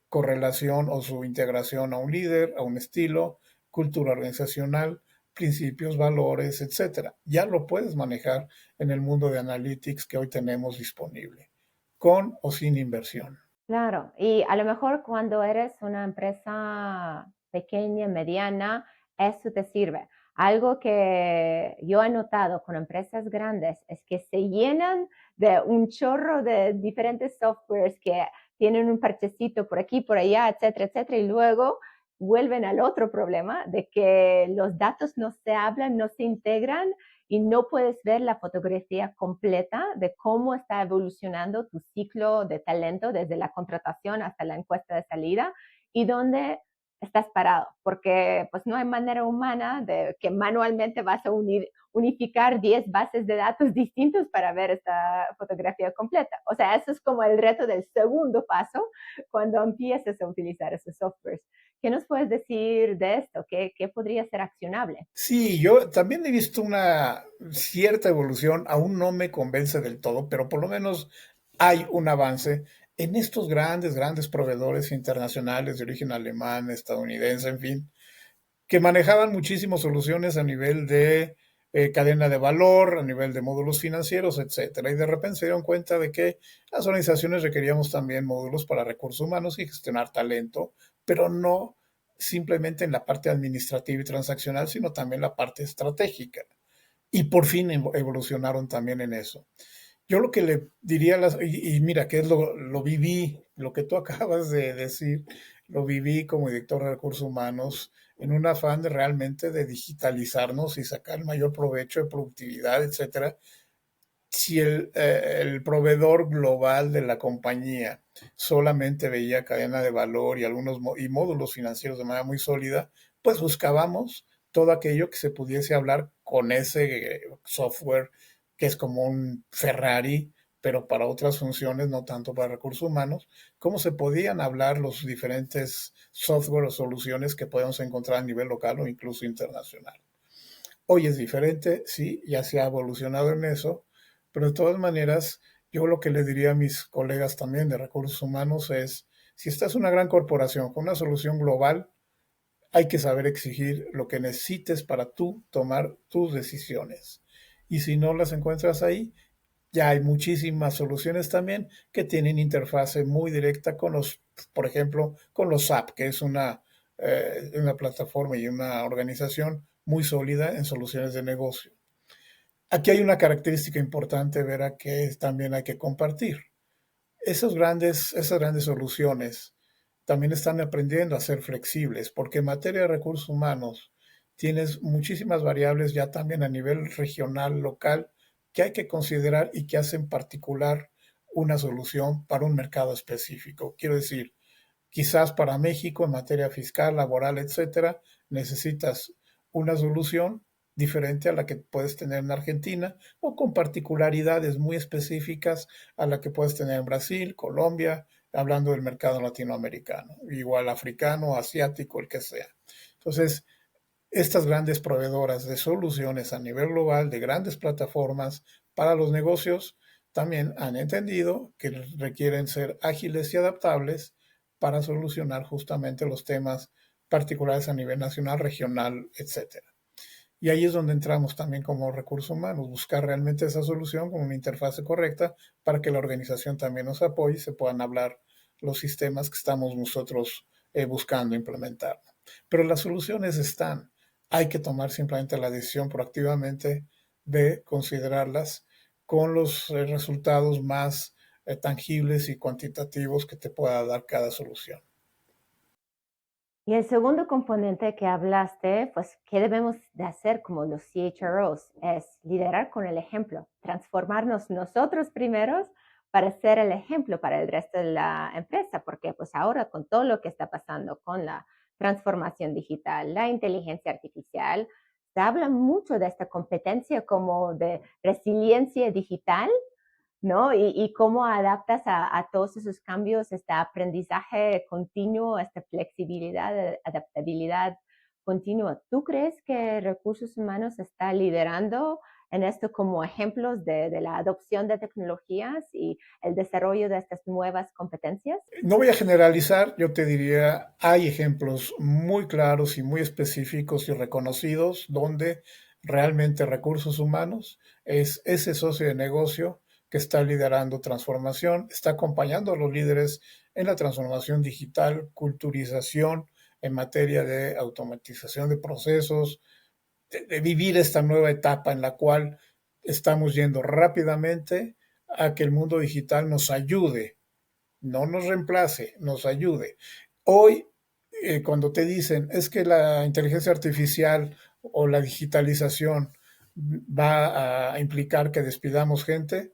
correlación o su integración a un líder, a un estilo, cultura organizacional, principios, valores, etcétera. Ya lo puedes manejar en el mundo de analytics que hoy tenemos disponible, con o sin inversión. Claro, y a lo mejor cuando eres una empresa pequeña, mediana, eso te sirve. Algo que yo he notado con empresas grandes es que se llenan de un chorro de diferentes softwares que tienen un parchecito por aquí, por allá, etcétera, etcétera, y luego vuelven al otro problema de que los datos no se hablan, no se integran y no puedes ver la fotografía completa de cómo está evolucionando tu ciclo de talento desde la contratación hasta la encuesta de salida y dónde estás parado, porque pues no hay manera humana de que manualmente vas a unificar 10 bases de datos distintos para ver esta fotografía completa. O sea, eso es como el reto del segundo paso cuando empiezas a utilizar esos softwares, ¿Qué nos puedes decir de esto? ¿Qué podría ser accionable? Sí, yo también he visto una cierta evolución, aún no me convence del todo, pero por lo menos hay un avance en estos grandes proveedores internacionales de origen alemán, estadounidense, en fin, que manejaban muchísimas soluciones a nivel de cadena de valor, a nivel de módulos financieros, etcétera. Y de repente se dieron cuenta de que las organizaciones requeríamos también módulos para recursos humanos y gestionar talento, pero no simplemente en la parte administrativa y transaccional, sino también la parte estratégica. Y por fin evolucionaron también en eso. Yo lo que le diría, y mira, que es lo viví, lo que tú acabas de decir, lo viví como director de recursos humanos en un afán de realmente de digitalizarnos y sacar el mayor provecho de productividad, etcétera. Si el proveedor global de la compañía solamente veía cadena de valor y algunos y módulos financieros de manera muy sólida, pues buscábamos todo aquello que se pudiese hablar con ese software que es como un Ferrari, pero para otras funciones, no tanto para recursos humanos, cómo se podían hablar los diferentes software o soluciones que podemos encontrar a nivel local o incluso internacional. Hoy es diferente, sí, ya se ha evolucionado en eso, pero de todas maneras, yo lo que le diría a mis colegas también de recursos humanos es, si estás una gran corporación con una solución global, hay que saber exigir lo que necesites para tú tomar tus decisiones. Y si no las encuentras ahí, ya hay muchísimas soluciones también que tienen interfase muy directa con los, por ejemplo, con los SAP, que es una plataforma y una organización muy sólida en soluciones de negocio. Aquí hay una característica importante, Vera, que también hay que compartir. Esas grandes soluciones también están aprendiendo a ser flexibles, porque en materia de recursos humanos tienes muchísimas variables ya también a nivel regional, local, que hay que considerar y que hacen particular una solución para un mercado específico. Quiero decir, quizás para México en materia fiscal, laboral, etcétera, necesitas una solución diferente a la que puedes tener en Argentina o con particularidades muy específicas a la que puedes tener en Brasil, Colombia, hablando del mercado latinoamericano, igual africano, asiático, el que sea. Entonces, estas grandes proveedoras de soluciones a nivel global, de grandes plataformas para los negocios, también han entendido que requieren ser ágiles y adaptables para solucionar justamente los temas particulares a nivel nacional, regional, etcétera. Y ahí es donde entramos también como recursos humanos, buscar realmente esa solución con una interfase correcta para que la organización también nos apoye y se puedan hablar los sistemas que estamos nosotros buscando implementar. Pero las soluciones están. Hay que tomar simplemente la decisión proactivamente de considerarlas con los resultados más tangibles y cuantitativos que te pueda dar cada solución. Y el segundo componente que hablaste, pues, ¿qué debemos de hacer como los CHROs? Es liderar con el ejemplo, transformarnos nosotros primeros para ser el ejemplo para el resto de la empresa, porque pues ahora con todo lo que está pasando con la transformación digital, la inteligencia artificial, se habla mucho de esta competencia como de resiliencia digital, ¿no? Y cómo adaptas a todos esos cambios, este aprendizaje continuo, esta flexibilidad, adaptabilidad continua. ¿Tú crees que recursos humanos está liderando en esto como ejemplos de la adopción de tecnologías y el desarrollo de estas nuevas competencias? No voy a generalizar, yo te diría, hay ejemplos muy claros y muy específicos y reconocidos donde realmente recursos humanos es ese socio de negocio que está liderando transformación, está acompañando a los líderes en la transformación digital, culturización en materia de automatización de procesos, de vivir esta nueva etapa en la cual estamos yendo rápidamente a que el mundo digital nos ayude, no nos reemplace, nos ayude. Hoy, cuando te dicen es que la inteligencia artificial o la digitalización va a implicar que despidamos gente,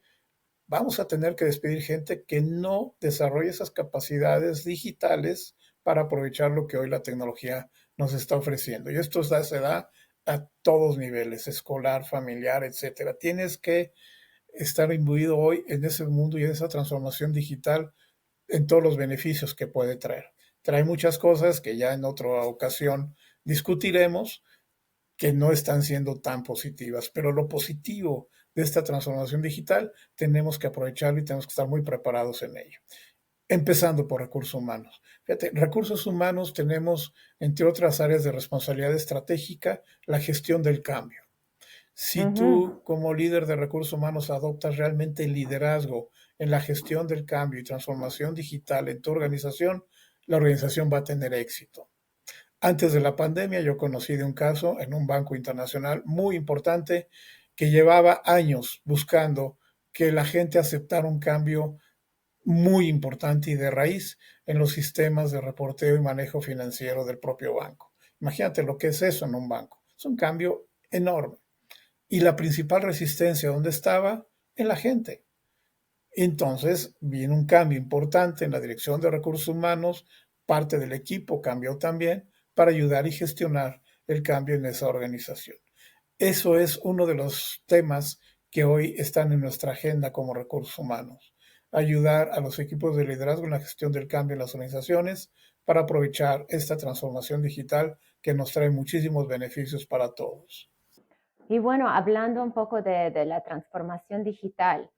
vamos a tener que despedir gente que no desarrolle esas capacidades digitales para aprovechar lo que hoy la tecnología nos está ofreciendo. Y esto se da a todos niveles, escolar, familiar, etcétera. Tienes que estar imbuido hoy en ese mundo y en esa transformación digital en todos los beneficios que puede traer. trae muchas cosas que ya en otra ocasión discutiremos, que no están siendo tan positivas. Pero lo positivo de esta transformación digital tenemos que aprovecharlo y tenemos que estar muy preparados en ello. Empezando por recursos humanos. Fíjate, recursos humanos tenemos, entre otras áreas de responsabilidad estratégica, la gestión del cambio. Si Ujú. tú como líder de recursos humanos adoptas realmente el liderazgo en la gestión del cambio y transformación digital en tu organización, la organización va a tener éxito. Antes de la pandemia yo conocí de un caso en un banco internacional muy importante que llevaba años buscando que la gente aceptara un cambio muy importante y de raíz en los sistemas de reporteo y manejo financiero del propio banco. Imagínate lo que es eso en un banco. Es un cambio enorme. Y la principal resistencia, ¿dónde estaba? En la gente. Entonces viene un cambio importante en la dirección de recursos humanos, parte del equipo cambió también para ayudar y gestionar el cambio en esa organización. Eso es uno de los temas que hoy están en nuestra agenda como recursos humanos. Ayudar a los equipos de liderazgo en la gestión del cambio en las organizaciones para aprovechar esta transformación digital que nos trae muchísimos beneficios para todos. Y bueno, hablando un poco de la transformación digital,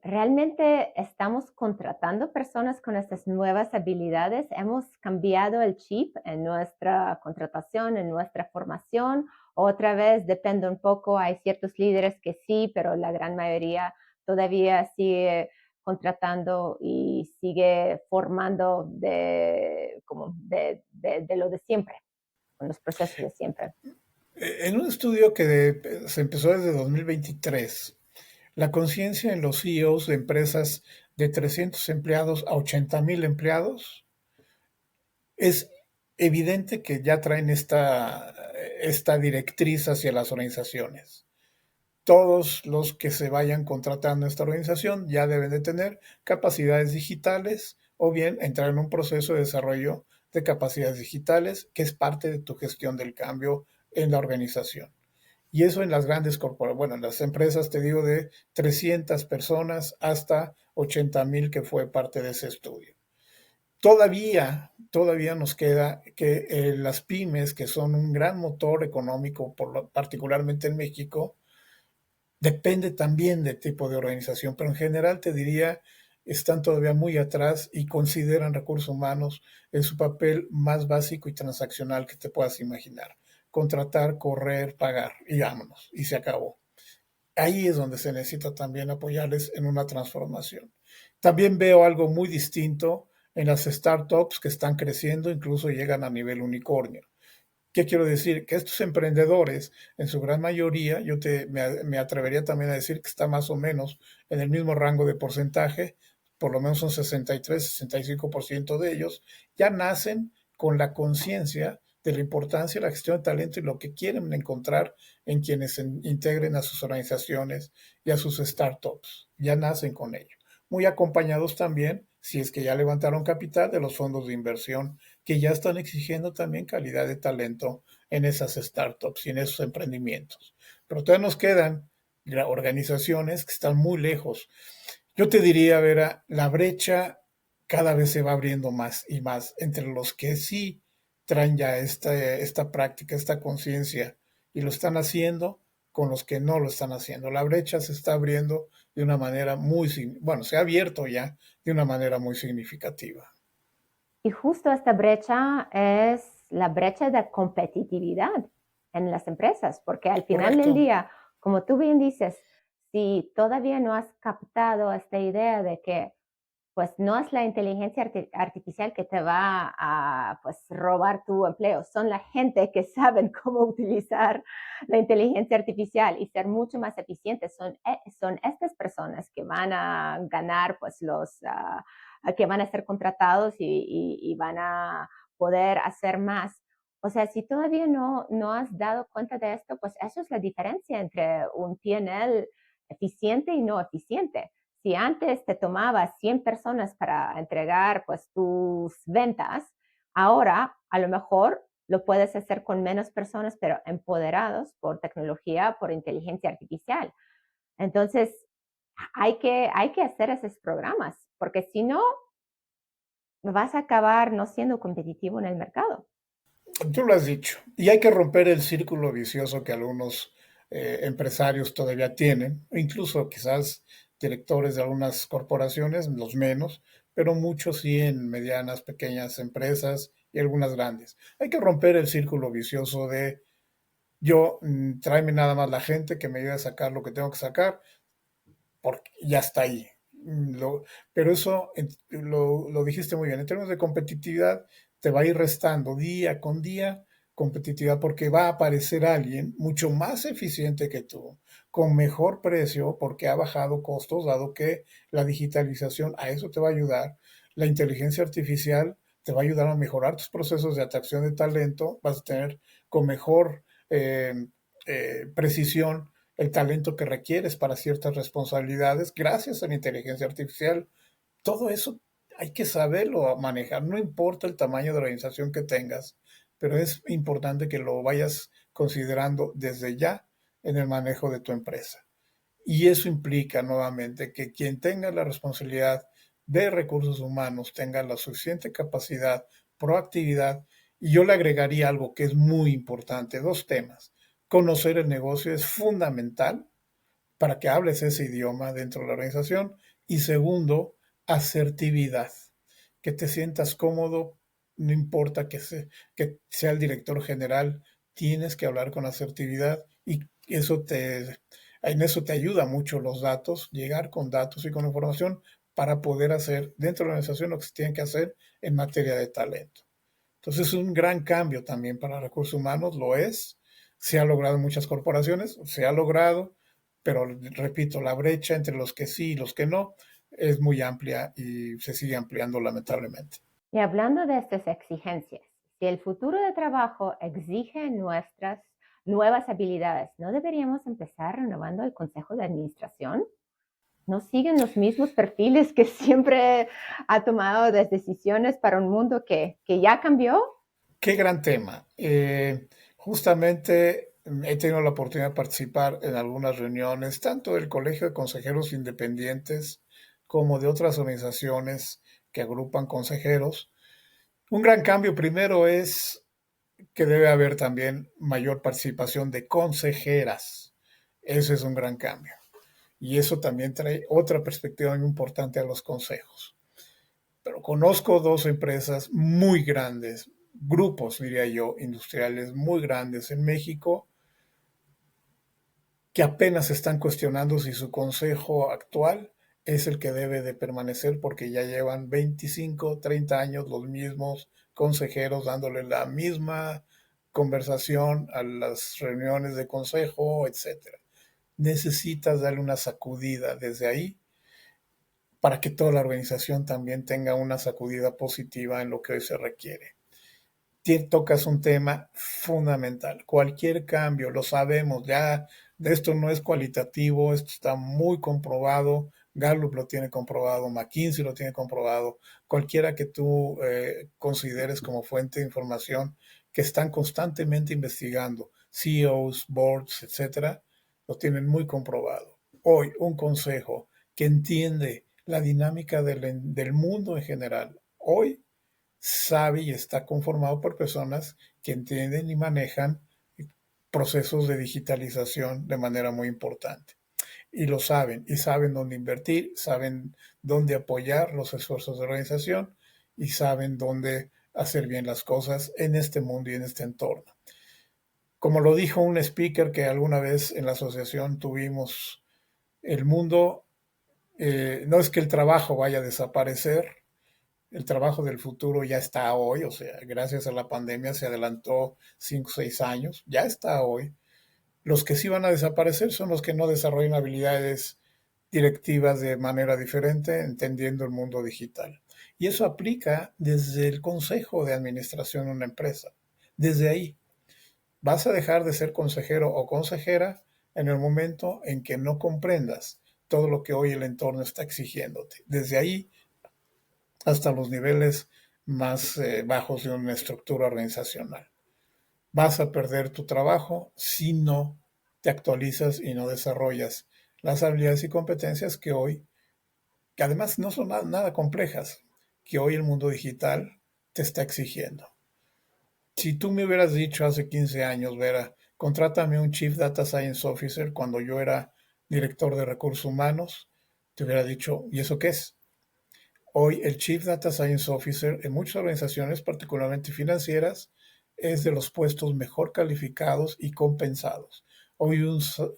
¿realmente estamos contratando personas con estas nuevas habilidades? ¿Hemos cambiado el chip en nuestra contratación, en nuestra formación? Otra vez depende un poco, hay ciertos líderes que sí, pero la gran mayoría todavía sigue contratando y sigue formando de lo de siempre, con los procesos de siempre. En un estudio que se empezó desde 2023, la conciencia en los CEOs de empresas de 300 empleados a 80,000 empleados es evidente que ya traen esta directriz hacia las organizaciones. Todos los que se vayan contratando a esta organización ya deben de tener capacidades digitales o bien entrar en un proceso de desarrollo de capacidades digitales que es parte de tu gestión del cambio en la organización. Y eso en las grandes corporaciones, bueno, en las empresas te digo de 300 personas hasta 80,000 que fue parte de ese estudio. Todavía nos queda que las pymes, que son un gran motor económico, particularmente en México, depende también del tipo de organización, pero en general te diría, están todavía muy atrás y consideran recursos humanos en su papel más básico y transaccional que te puedas imaginar. Contratar, correr, pagar y vámonos, y se acabó. Ahí es donde se necesita también apoyarles en una transformación. También veo algo muy distinto en las startups que están creciendo, incluso llegan a nivel unicornio. ¿Qué quiero decir? Que estos emprendedores, en su gran mayoría, me atrevería también a decir que está más o menos en el mismo rango de porcentaje, por lo menos un 63-65% de ellos, ya nacen con la conciencia de la importancia de la gestión de talento y lo que quieren encontrar en quienes se integren a sus organizaciones y a sus startups. Ya nacen con ello. Muy acompañados también, si es que ya levantaron capital, de los fondos de inversión que ya están exigiendo también calidad de talento en esas startups y en esos emprendimientos. Pero todavía nos quedan organizaciones que están muy lejos. Yo te diría, Vera, la brecha cada vez se va abriendo más y más entre los que sí traen ya esta práctica, esta conciencia y lo están haciendo con los que no lo están haciendo. La brecha se está abriendo de una manera bueno, se ha abierto ya de una manera muy significativa. Y justo esta brecha es la brecha de competitividad en las empresas, porque al final del Correcto. día, como tú bien dices, si todavía no has captado esta idea de que pues no es la inteligencia artificial que te va a pues robar tu empleo, son la gente que saben cómo utilizar la inteligencia artificial y ser mucho más eficientes. Son estas personas que van a ganar pues que van a ser contratados y van a poder hacer más. O sea, si todavía no has dado cuenta de esto, pues eso es la diferencia entre un PNL eficiente y no eficiente. Si antes te tomaba 100 personas para entregar pues tus ventas, ahora a lo mejor lo puedes hacer con menos personas, pero empoderados por tecnología, por inteligencia artificial. Entonces, hay que hacer esos programas, porque si no, vas a acabar no siendo competitivo en el mercado. Tú lo has dicho. Y hay que romper el círculo vicioso que algunos empresarios todavía tienen, incluso quizás directores de algunas corporaciones, los menos, pero muchos sí en medianas, pequeñas empresas y algunas grandes. Hay que romper el círculo vicioso de yo, tráeme nada más la gente que me ayude a sacar lo que tengo que sacar, porque ya está ahí. Pero eso lo dijiste muy bien. En términos de competitividad, te va a ir restando día con día competitividad porque va a aparecer alguien mucho más eficiente que tú, con mejor precio, porque ha bajado costos, dado que la digitalización a eso te va a ayudar. La inteligencia artificial te va a ayudar a mejorar tus procesos de atracción de talento, vas a tener con mejor precisión el talento que requieres para ciertas responsabilidades gracias a la inteligencia artificial. Todo eso hay que saberlo manejar, no importa el tamaño de organización que tengas, pero es importante que lo vayas considerando desde ya en el manejo de tu empresa. Y eso implica nuevamente que quien tenga la responsabilidad de recursos humanos tenga la suficiente capacidad, proactividad, y yo le agregaría algo que es muy importante, dos temas. Conocer el negocio es fundamental para que hables ese idioma dentro de la organización. Y segundo, asertividad, que te sientas cómodo, no importa que sea el director general, tienes que hablar con asertividad y en eso te ayuda mucho los datos, llegar con datos y con información para poder hacer dentro de la organización lo que se tiene que hacer en materia de talento. Entonces es un gran cambio también para recursos humanos, lo es, se ha logrado en muchas corporaciones, se ha logrado, pero repito, la brecha entre los que sí y los que no es muy amplia y se sigue ampliando lamentablemente. Y hablando de estas exigencias, si el futuro de trabajo exige nuestras nuevas habilidades, ¿no deberíamos empezar renovando el consejo de administración? ¿No siguen los mismos perfiles que siempre ha tomado las decisiones para un mundo que ya cambió? Qué gran tema. Justamente he tenido la oportunidad de participar en algunas reuniones, tanto del Colegio de Consejeros Independientes como de otras organizaciones que agrupan consejeros. Un gran cambio primero es que debe haber también mayor participación de consejeras. Ese es un gran cambio. Y eso también trae otra perspectiva muy importante a los consejos. Pero conozco dos empresas muy grandes, grupos, diría yo, industriales muy grandes en México, que apenas están cuestionando si su consejo actual es el que debe de permanecer porque ya llevan 25, 30 años los mismos consejeros dándole la misma conversación a las reuniones de consejo, etcétera. Necesitas darle una sacudida desde ahí para que toda la organización también tenga una sacudida positiva en lo que hoy se requiere. Tocas un tema fundamental. Cualquier cambio, lo sabemos, ya de esto no es cualitativo, esto está muy comprobado. Gallup lo tiene comprobado, McKinsey lo tiene comprobado, cualquiera que tú consideres como fuente de información que están constantemente investigando, CEOs, boards, etcétera, lo tienen muy comprobado. Hoy, un consejo que entiende la dinámica del mundo en general, hoy sabe y está conformado por personas que entienden y manejan procesos de digitalización de manera muy importante. Y saben dónde invertir, saben dónde apoyar los esfuerzos de organización y saben dónde hacer bien las cosas en este mundo y en este entorno. Como lo dijo un speaker que alguna vez en la asociación tuvimos, el mundo no es que el trabajo vaya a desaparecer, el trabajo del futuro ya está hoy, o sea, gracias a la pandemia se adelantó 5 o 6 años, ya está hoy. Los que sí van a desaparecer son los que no desarrollan habilidades directivas de manera diferente, entendiendo el mundo digital. Y eso aplica desde el consejo de administración de una empresa. Desde ahí, vas a dejar de ser consejero o consejera en el momento en que no comprendas todo lo que hoy el entorno está exigiéndote. Desde ahí hasta los niveles más bajos de una estructura organizacional. Vas a perder tu trabajo si no te actualizas y no desarrollas las habilidades y competencias que hoy, que además no son nada complejas, que hoy el mundo digital te está exigiendo. Si tú me hubieras dicho hace 15 años, Vera, contrátame un Chief Data Science Officer cuando yo era director de recursos humanos, te hubiera dicho, ¿y eso qué es? Hoy el Chief Data Science Officer en muchas organizaciones, particularmente financieras, es de los puestos mejor calificados y compensados. Hoy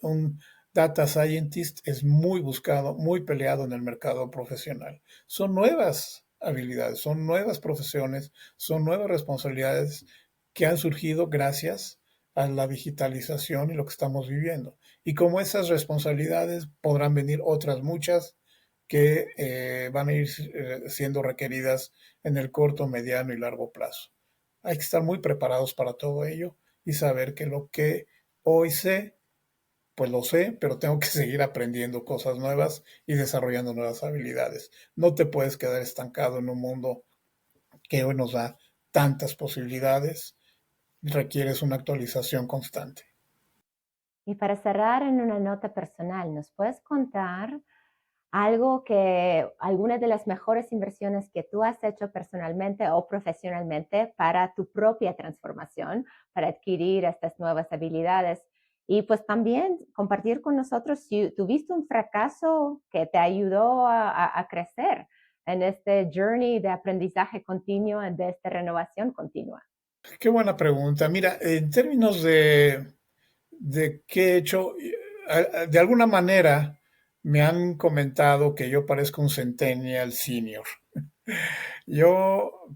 un Data Scientist es muy buscado, muy peleado en el mercado profesional. Son nuevas habilidades, son nuevas profesiones, son nuevas responsabilidades que han surgido gracias a la digitalización y lo que estamos viviendo. Y como esas responsabilidades podrán venir otras muchas que van a ir siendo requeridas en el corto, mediano y largo plazo. Hay que estar muy preparados para todo ello y saber que lo que hoy sé, pues lo sé, pero tengo que seguir aprendiendo cosas nuevas y desarrollando nuevas habilidades. No te puedes quedar estancado en un mundo que hoy nos da tantas posibilidades, requieres una actualización constante. Y para cerrar en una nota personal, ¿nos puedes contar algo que, alguna de las mejores inversiones que tú has hecho personalmente o profesionalmente para tu propia transformación, para adquirir estas nuevas habilidades? Y pues también compartir con nosotros si tuviste un fracaso que te ayudó a crecer en este journey de aprendizaje continuo, de esta renovación continua. Qué buena pregunta. Mira, en términos de qué he hecho, de alguna manera me han comentado que yo parezco un centennial senior. Yo,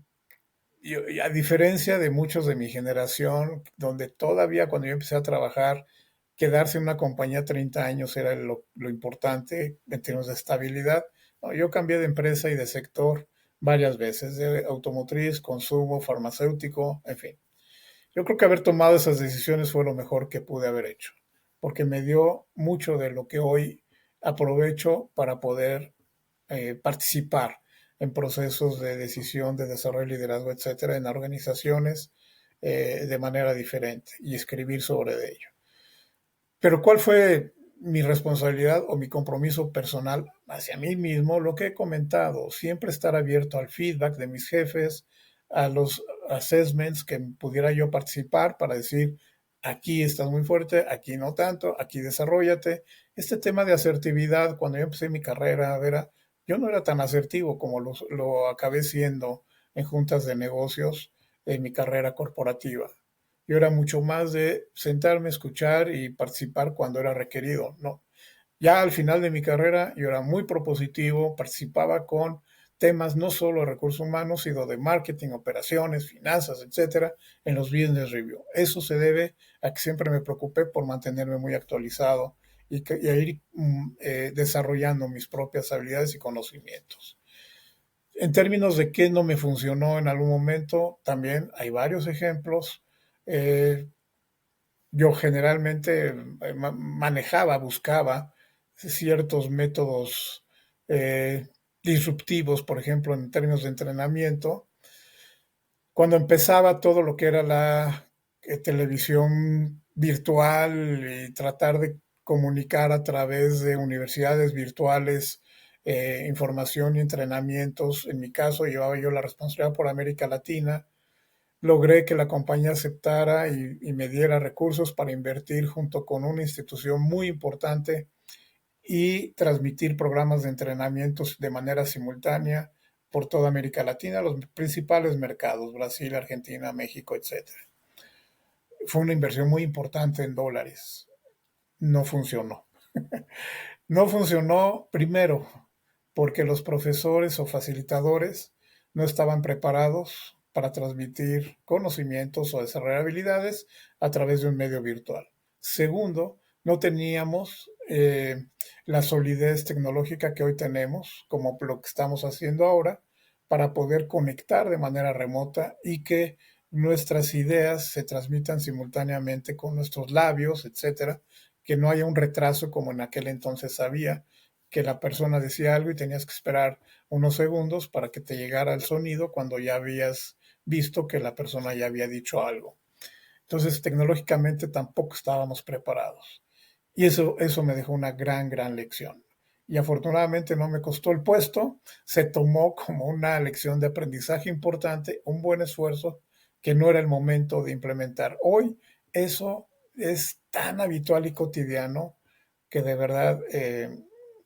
a diferencia de muchos de mi generación, donde todavía cuando yo empecé a trabajar, quedarse en una compañía 30 años era lo importante en términos de estabilidad. No, yo cambié de empresa y de sector varias veces, de automotriz, consumo, farmacéutico, en fin. Yo creo que haber tomado esas decisiones fue lo mejor que pude haber hecho, porque me dio mucho de lo que hoy aprovecho para poder participar en procesos de decisión, de desarrollo, liderazgo, etcétera, en organizaciones de manera diferente y escribir sobre ello. Pero ¿cuál fue mi responsabilidad o mi compromiso personal hacia mí mismo? Lo que he comentado, siempre estar abierto al feedback de mis jefes, a los assessments que pudiera yo participar para decir, aquí estás muy fuerte, aquí no tanto, aquí desarrollate. Este tema de asertividad, cuando yo empecé mi carrera, yo no era tan asertivo como lo acabé siendo en juntas de negocios en mi carrera corporativa. Yo era mucho más de sentarme, escuchar y participar cuando era requerido. No, ya al final de mi carrera yo era muy propositivo, participaba con temas no solo de recursos humanos, sino de marketing, operaciones, finanzas, etcétera, en los business review. Eso se debe a que siempre me preocupé por mantenerme muy actualizado y a ir desarrollando mis propias habilidades y conocimientos. En términos de qué no me funcionó en algún momento, también hay varios ejemplos. Eh, yo generalmente manejaba, buscaba ciertos métodos eh, disruptivos, por ejemplo, en términos de entrenamiento. Cuando empezaba todo lo que era la televisión virtual y tratar de comunicar a través de universidades virtuales información y entrenamientos, en mi caso llevaba yo la responsabilidad por América Latina, logré que la compañía aceptara y me diera recursos para invertir junto con una institución muy importante y transmitir programas de entrenamientos de manera simultánea por toda América Latina, los principales mercados, Brasil, Argentina, México, etcétera. Fue una inversión muy importante en dólares. No funcionó. No funcionó primero porque los profesores o facilitadores no estaban preparados para transmitir conocimientos o desarrollar habilidades a través de un medio virtual. Segundo, no teníamos la solidez tecnológica que hoy tenemos, como lo que estamos haciendo ahora, para poder conectar de manera remota y que nuestras ideas se transmitan simultáneamente con nuestros labios, etcétera, que no haya un retraso como en aquel entonces había, que la persona decía algo y tenías que esperar unos segundos para que te llegara el sonido cuando ya habías visto que la persona ya había dicho algo. Entonces, tecnológicamente tampoco estábamos preparados. Y eso me dejó una gran lección. y afortunadamente no me costó el puesto, se tomó como una lección de aprendizaje importante, un buen esfuerzo que no era el momento de implementar. Hoy eso es tan habitual y cotidiano que de verdad,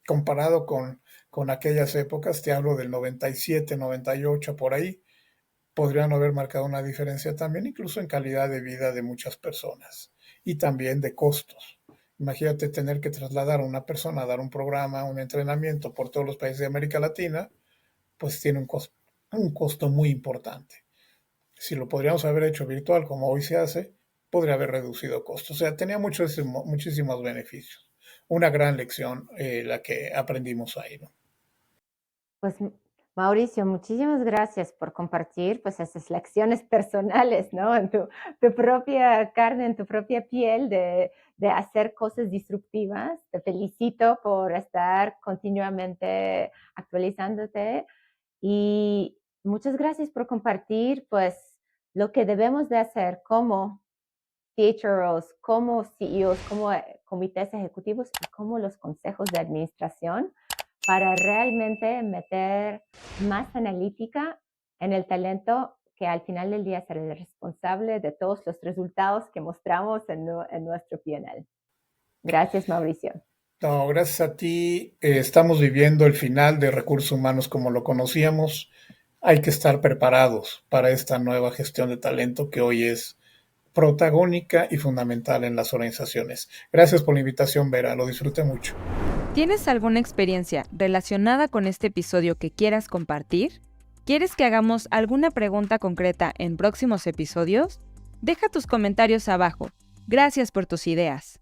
comparado con aquellas épocas, te hablo del 97, 98, por ahí, podrían haber marcado una diferencia también, incluso en calidad de vida de muchas personas y también de costos. Imagínate tener que trasladar a una persona a dar un programa, un entrenamiento por todos los países de América Latina, pues tiene un costo muy importante. Si lo podríamos haber hecho virtual como hoy se hace, podría haber reducido costos. O sea, tenía muchísimos beneficios. Una gran lección la que aprendimos ahí, ¿no? Pues Mauricio, muchísimas gracias por compartir pues esas lecciones personales, ¿no? En tu propia carne, en tu propia piel de hacer cosas disruptivas. Te felicito por estar continuamente actualizándote y muchas gracias por compartir pues lo que debemos de hacer como CHROs, como CEOs, como comités ejecutivos y como los consejos de administración para realmente meter más analítica en el talento que al final del día será el responsable de todos los resultados que mostramos en nuestro P&L. Gracias, Mauricio. No, gracias a ti. Estamos viviendo el final de recursos humanos como lo conocíamos. Hay que estar preparados para esta nueva gestión de talento que hoy es protagónica y fundamental en las organizaciones. Gracias por la invitación, Vera. Lo disfruté mucho. ¿Tienes alguna experiencia relacionada con este episodio que quieras compartir? ¿Quieres que hagamos alguna pregunta concreta en próximos episodios? Deja tus comentarios abajo. Gracias por tus ideas.